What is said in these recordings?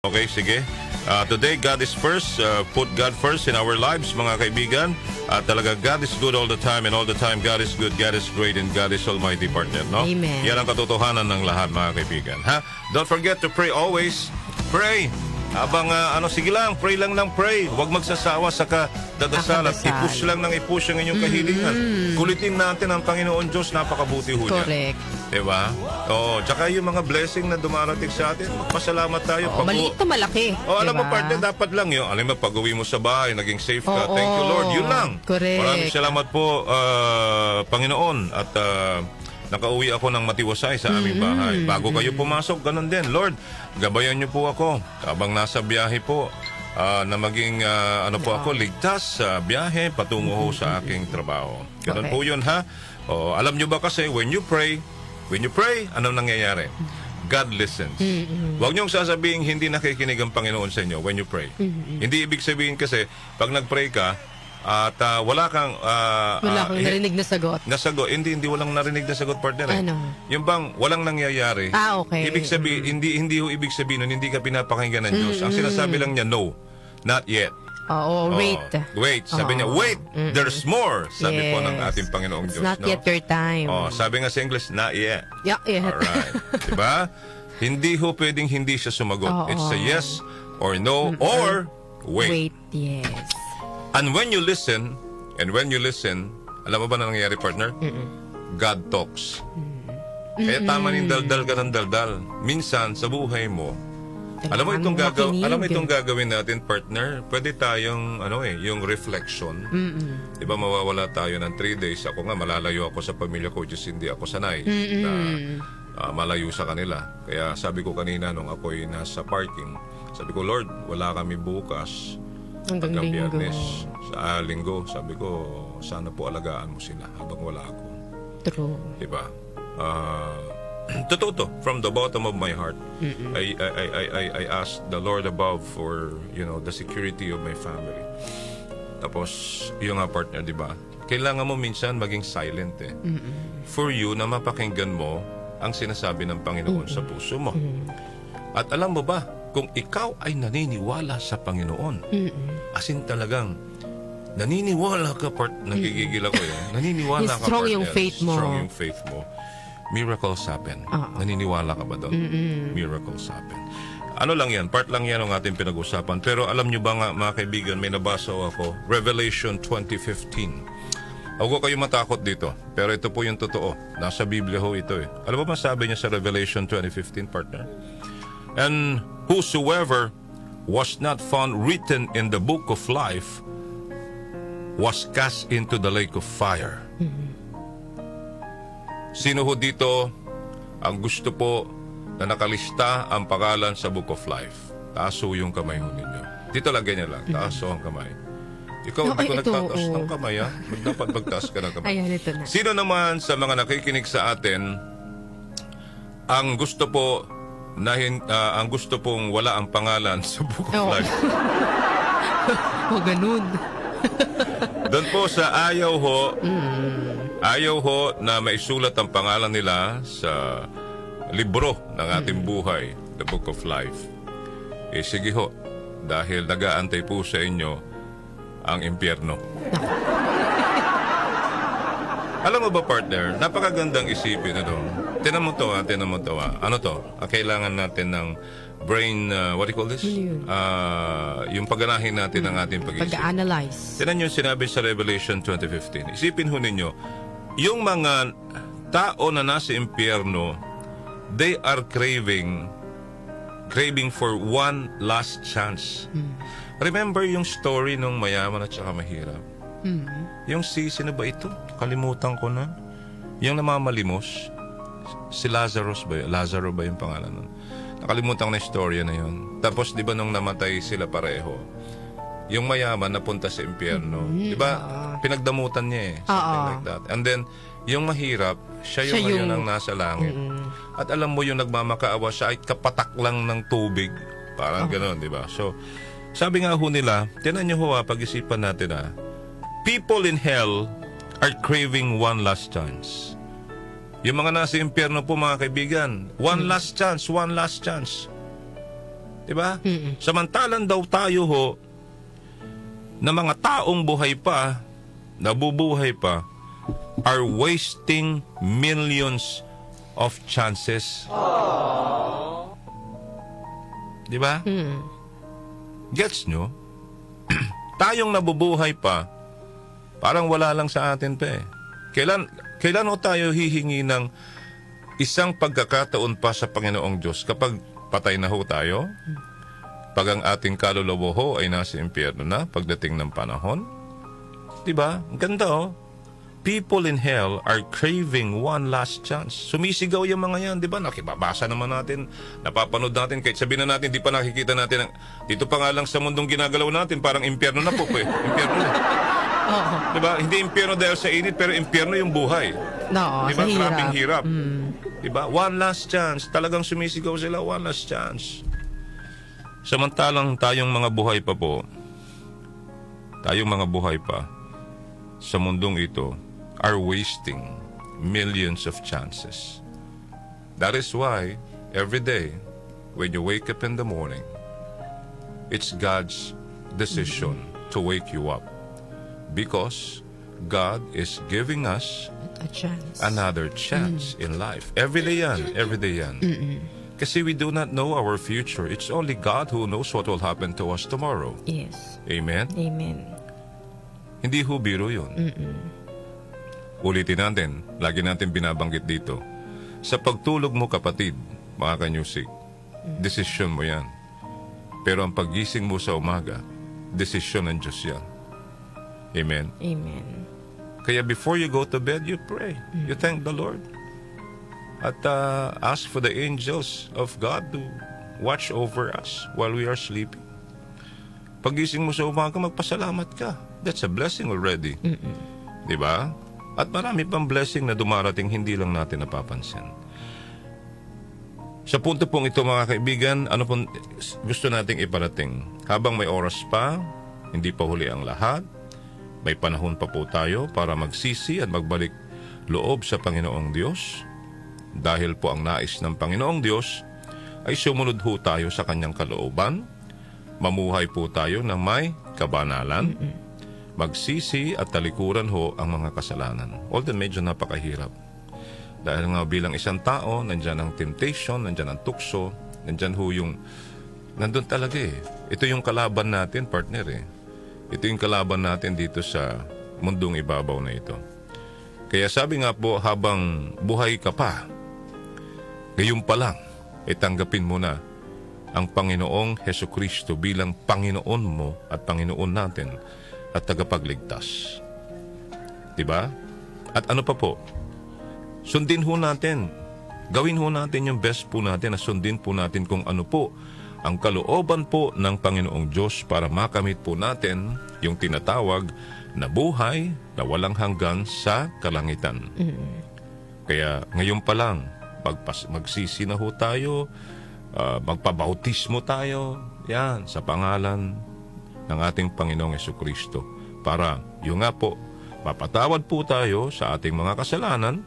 Okay, sige. Today, God is first. Put God first in our lives, mga kaibigan. Talaga, God is good all the time, and all the time, God is good, God is great, and God is almighty, partner, no? Amen. Yan ang katotohanan ng lahat, mga kaibigan. Ha? Don't forget to pray always. Pray. Habang, sige lang, pray lang ng pray. Huwag magsasawa sa kadadasal at i-push lang ng i-push ang inyong kahilingan. Kulitin natin ang Panginoon Diyos, napakabuti ho niya. Correct. Diba? Oo, tsaka yung mga blessing na dumarating sa atin, magpasalamat tayo. Maliit na malaki. Alam mo, diba? partner, dapat lang yun. Alam mo, pag-uwi mo sa bahay, naging safe ka. Thank you, Lord. Yun lang. Correct. Maraming salamat po, Panginoon. At nakauwi ako ng matiwasay sa aming bahay. Bago kayo pumasok, ganun din. Lord, gabayan niyo po ako. Habang nasa biyahe po, na maging ako, ligtas sa biyahe patungo ho sa aking trabaho. Ganun po yun, ha? Alam niyo ba kasi, when you pray, anong nangyayari? God listens. Huwag niyong sasabihin hindi nakikinig ang Panginoon sa inyo when you pray. Hindi ibig sabihin kasi, pag nag-pray ka, at wala kang narinig na sagot. Hindi walang narinig na sagot, partner. Ano? Yung bang walang nangyayari. Okay. Ibig sabihin, hindi ho ibig sabihin nun, hindi ka pinapakinggan ng Diyos. Ang sinasabi lang niya, no, not yet. Wait. Wait. Sabi niya, wait, there's more. Sabi po ng ating Panginoong Diyos. It's not yet your time. Sabi nga sa English, not yet. Yeah. Alright. Diba? Hindi ho pwedeng hindi siya sumagot. It's a yes or no or wait. Wait, yes. And when you listen, alam mo ba na nangyayari, partner? God talks. Kaya tama ning daldal ka ng daldal. Minsan, sa buhay mo, alam mo itong gagawin natin, partner, pwede tayong, yung reflection. Diba, mawawala tayo ng 3 days. Ako nga, malalayo ako sa pamilya ko, just hindi ako sanay na malayo sa kanila. Kaya sabi ko kanina, nung ako'y nasa parking, sabi ko, Lord, wala kami bukas. Hanggang Biyernes, sa linggo, sabi ko, sana po alagaan mo sila habang wala ako. True. Diba? Totoo to, from the bottom of my heart. I asked the Lord above for, the security of my family. Tapos, yung nga partner, diba? Kailangan mo minsan maging silent eh. For you, na mapakinggan mo ang sinasabi ng Panginoon sa puso mo. At alam mo ba, kung ikaw ay naniniwala sa Panginoon, as in talagang, naniniwala ka, nagigigil ako yun. Naniniwala ka, strong yung faith mo. Strong yung faith mo. Miracles happen. Naniniwala ka ba doon? Miracles happen. Ano lang yan? Part lang yan ng ating pinag-usapan. Pero alam nyo ba nga, mga kaibigan, may nabasa ako, Revelation 20:15. Huwag kayo matakot dito. Pero ito po yung totoo. Nasa Biblia ho ito eh. Alam mo ba sabi niya sa Revelation 20:15, partner? And whosoever was not found written in the book of life was cast into the lake of fire. Sino ho dito ang gusto po na nakalista ang pangalan sa book of life? Taas ho yung kamay ho ninyo. Dito lang ganyan lang. Taas ho ang kamay. Ikaw, hindi ko nagtataas ng kamay, ha? Dapat magtaas ka ng kamay. Ayan, ito na. Sino naman sa mga nakikinig sa atin ang gusto po ang gusto pong wala ang pangalan sa book of life? Ganun. Doon po sa ayaw ho na maisulat ang pangalan nila sa libro ng ating buhay, the book of life. Sige ho, dahil nag-aantay po sa inyo ang impyerno. Alam mo ba, partner, napakagandang isipin na doon. Tinan mo to. Ano to? Kailangan natin ng brain, what do you call this? Yung pagganahin natin ng ating pag-isip. Pag-analyze. Tinan nyo sinabi sa Revelation 20:15. Isipin ho ninyo, yung mga tao na nasa impyerno, they are craving for one last chance. Remember yung story nung mayaman at saka mahirap? Yung sino ba ito? Kalimutan ko na. Yung namamalimos. Si Lazaro ba yung pangalan nun? Nakalimutan ko na yung storya na yun. Tapos di ba nung namatay sila pareho, yung mayaman napunta sa impyerno. Di ba pinagdamutan niya eh. Something like that. And then, yung mahirap, siya yung ngayon ang nasa langit. At alam mo yung nagmamakaawa siya ay kapatak lang ng tubig. Parang gano'n, di ba? So, sabi nga ho nila, tinan nyo ho pag-isipan natin people in hell are craving one last chance. Yung mga nasa impyerno po, mga kaibigan, one last chance. Diba? Samantalang daw tayo ho, na mga taong buhay pa, nabubuhay pa, are wasting millions of chances. Diba? Gets nyo? Tayong nabubuhay pa, parang wala lang sa atin pa eh. Kailan ho tayo hihingi ng isang pagkakataon pa sa Panginoong Diyos kapag patay na ho tayo? Pag ang ating kaluluwa ho ay nasa impyerno na pagdating ng panahon? Diba? Ang ganda oh. People in hell are craving one last chance. Sumisigaw yung mga yan, di ba? Nakibabasa naman natin, napapanood natin, kahit sabihin na natin, di pa nakikita natin. Dito pa nga lang sa mundong ginagalaw natin, parang impyerno na po eh. Impyerno na. Di ba? Hindi impyerno dahil sa init, pero impyerno yung buhay. No, Di ba? sa hirap. Grabing hirap. Di ba? One last chance. Talagang sumisigaw sila, one last chance. Samantalang tayong mga buhay pa po, tayong mga buhay pa, sa mundong ito, are wasting millions of chances. That is why, every day, when you wake up in the morning, it's God's decision to wake you up. Because God is giving us A chance. another chance in life. Every day yan. Every day yan. Kasi we do not know our future. It's only God who knows what will happen to us tomorrow. Yes. Amen? Amen. Hindi ho biro yun. Ulitin natin, lagi natin binabanggit dito. Sa pagtulog mo kapatid, mga kanyusik, desisyon mo yan. Pero ang paggising mo sa umaga, desisyon ng Diyos yan. Amen? Amen. Kaya before you go to bed, you pray. You thank the Lord. At ask for the angels of God to watch over us while we are sleeping. Pagising mo sa umaga, magpasalamat ka. That's a blessing already. Diba? At marami pang blessing na dumarating, hindi lang natin napapansin. Sa punto pong ito mga kaibigan, ano pong gusto nating iparating? Habang may oras pa, hindi pa huli ang lahat, may panahon pa po tayo para magsisi at magbalik loob sa Panginoong Diyos. Dahil po ang nais ng Panginoong Diyos ay sumunod ho tayo sa kanyang kalooban. Mamuhay po tayo ng may kabanalan. Magsisi at talikuran ho ang mga kasalanan. Although medyo napakahirap. Dahil nga bilang isang tao, nandyan ang temptation, nandyan ang tukso, nandyan ho yung, nandun talaga eh. Ito yung kalaban natin, partner eh. Ito yung kalaban natin dito sa mundong ibabaw na ito. Kaya sabi nga po, habang buhay ka pa, ngayon pa lang, tanggapin mo na ang Panginoong Hesukristo bilang Panginoon mo at Panginoon natin at tagapagligtas. Diba? At ano pa po? Sundin ho natin. Gawin ho natin yung best po natin na sundin po natin kung ano po ang kalooban po ng Panginoong Diyos para makamit po natin yung tinatawag na buhay na walang hanggan sa kalangitan. Kaya ngayon pa lang, magsisi na ho tayo, magpabautismo tayo, yan, sa pangalan ng ating Panginoong Hesukristo. Para yung nga po, mapatawad po tayo sa ating mga kasalanan.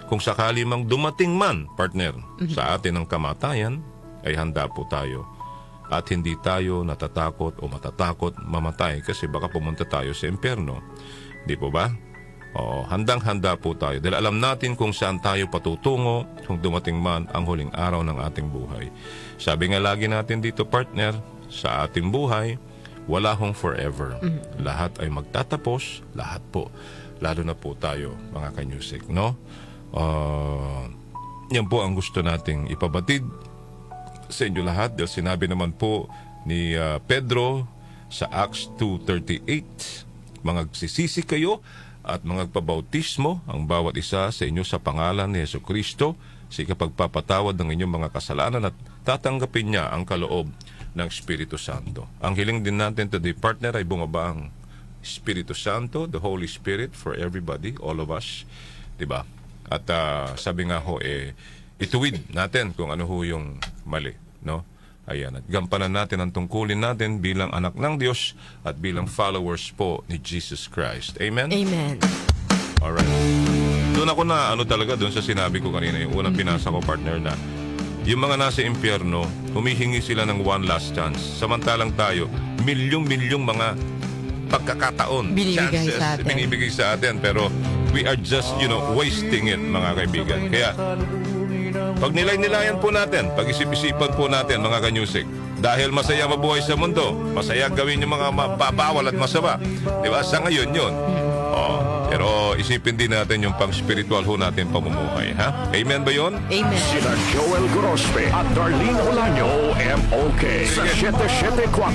Kung sakali mang dumating man, partner, sa atin ang kamatayan, ay handa po tayo. At hindi tayo natatakot o matatakot mamatay kasi baka pumunta tayo sa impyerno. Di po ba? O, handang-handa po tayo. Dahil alam natin kung saan tayo patutungo kung dumating man ang huling araw ng ating buhay. Sabi nga lagi natin dito, partner, sa ating buhay, wala hong forever. Lahat ay magtatapos, lahat po. Lalo na po tayo, mga kanyusik, no? Yan po ang gusto nating ipabatid sa inyo lahat dahil sinabi naman po ni Pedro sa Acts 2:38, magsisisi kayo at magpabautismo ang bawat isa sa inyo sa pangalan ni Hesukristo sa ikapagpapatawad ng inyong mga kasalanan at tatanggapin niya ang kaloob ng Espiritu Santo. Ang hiling din natin today, partner, ay bumaba ang Espiritu Santo, the Holy Spirit for everybody, all of us, diba? At sabi nga ho, ituwid natin kung ano ho yung mali, no? Ayan, at gampanan natin ang tungkulin natin bilang anak ng Diyos at bilang followers po ni Jesus Christ. Amen? Amen. Alright. Doon ako na, talaga, doon sa sinabi ko kanina, yung unang pinasa ko, partner, na Yung mga nasa impyerno, humihingi sila ng one last chance. Samantalang tayo, milyong-milyong mga pagkakataon, Binibigay sa atin. binibigay sa atin. Pero we are just, wasting it, mga kaibigan. Kaya, pag nilay-nilayan po natin, pag-isip-isipan po natin, mga kanyusik, dahil masaya mabuhay sa mundo, masaya gawin yung mga mapapawal at masama. Diba? Sa ngayon yun. Pero isipin din natin yung pang-spiritual ho natin pamumuhay. Ha? Amen ba yun? Amen. Sina Joel Grospe at Darlene Olaño, MOK sa 774